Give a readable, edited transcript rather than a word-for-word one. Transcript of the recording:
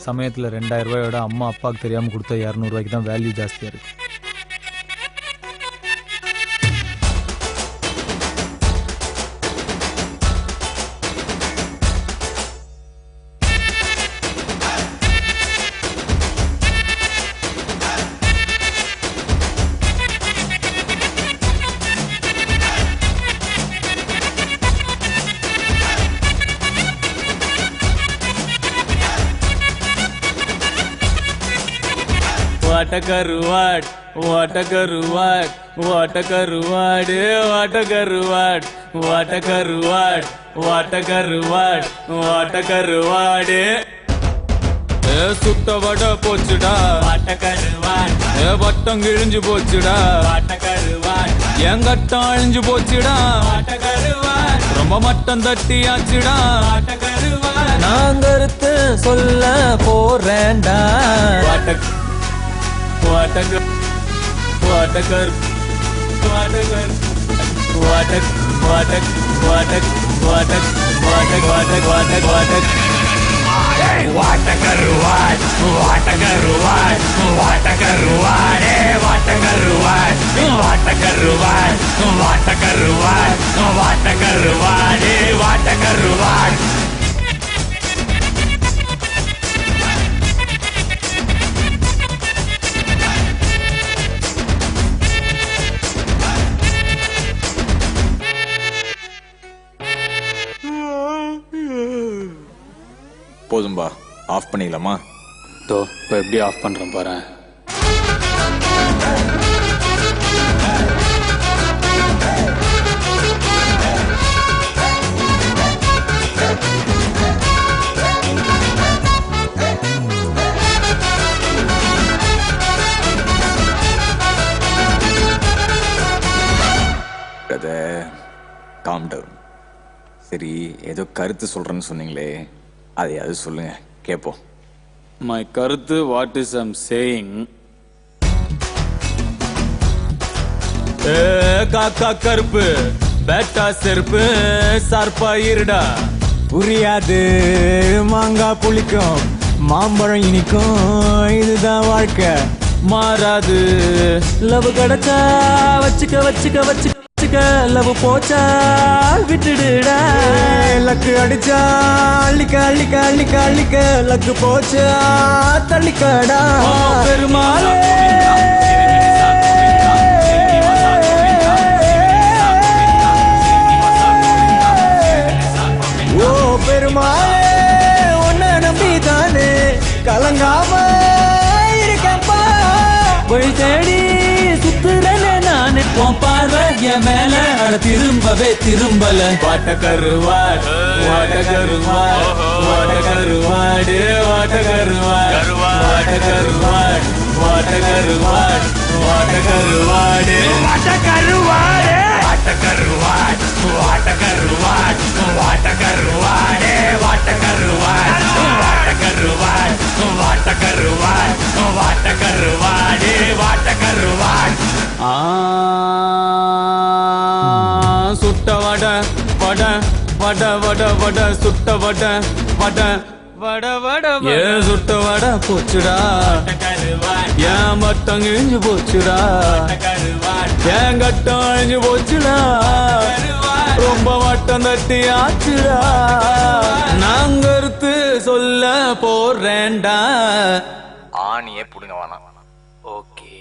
சமயத்துல 2000 ரூபாயோட அம்மா அப்பாவுக்கு தெரியாம கொடுத்த 200 ரூபாய்க்கு தான் வேல்யூ ஜாஸ்தியா இருக்கு. What a karuvad, what a karuvad, what a karuvad, what a karuvad, what a karuvad, what a karuvad, what a karuvad. சுத்த வட போச்சுடா வாட்ட கருவாட், வட்டம் கிழிஞ்சு போச்சுடா வாட்ட கருவாட், எங்கட்டம் அழிஞ்சு போச்சுடா வாட்ட கருவாட், ரொம்ப மட்டம் தட்டியாச்சுடா வாட்ட கருவாட். நான் கருத்து சொல்ல போறேன்டா வாட்ட What a girl, what a girl, what a girl, what a, what a, what a, what a, what a, what a, what a, what a. What a karuvat, what a karuvat, what a karuvat, what a karuvat, what a karuvat, what a karuvat, what a karuvat, what a karuvat. போதும்பா, of பண்ணிடலாமா? தோ இப்போ எப்படி of பண்ணுறேன் பாரு. அதை calm down. சரி, ஏதோ கருத்து சொல்கிறேன்னு சொன்னீங்களே, அதையாவது சொல்லுங்க, கேட்போம். My கருத்து, what is I'm saying? காக்கா கருப்பு பேட்டா செருப்பு சார்பா இருடா, புரியாது மாங்காய் புளிக்கும் மாம்பழம் இனிக்கும், இதுதான் வாழ்க்கை மாறாது. லவ் கிடைச்சா வச்சுக்க வச்சுக்க வச்சுக்க லவ் போச்சா விட்டுடுடா, லக்கு அடிச்சா அள்ளிக்க அள்ளிக்க அள்ளிக்க அள்ளிக்க லக்கு போச்சா தள்ளிக்கடா. பெருமாளே ஓ பெருமாளே, உன்னை நம்பிதானே கலங்காம இருக்கேன்பா, போய் தேடி சுத்துறேனே நானே, உன் பார்வை என் மேல திரும்பவே திரும்பல. வாட்ட கருவாட், வாட்ட கருவாட், வாட்ட கருவாடு, வாட்ட கருவாட், வாட்ட கருவாட், வாட்ட கருவாட், வாட்ட கருவாடு, வாட்ட கருவாடு, வாட்ட கருவாட், வாட்ட கருவாட், வாட்ட கருவாடு, வாட்ட கருவாட், வாட்ட கருவாட், வாட்ட கருவாட், வாட்ட கருவாடு, வாட்ட கருவாட். சுட்ட வட வட வட வட வட சுட்ட வட வட வட வட ஏன் சுட்ட வட போச்சுடா, ஏன் மட்டம் கிழிஞ்சு போச்சுடா, ஏன் கட்டம் அழிஞ்சு போச்சுடா, ரொம்ப வட்டம் தட்டி ஆச்சுடா. நான் கருத்து சொல்ல போறேன்டா. ஆணியே புடுங்க வேணாம். ஓகே.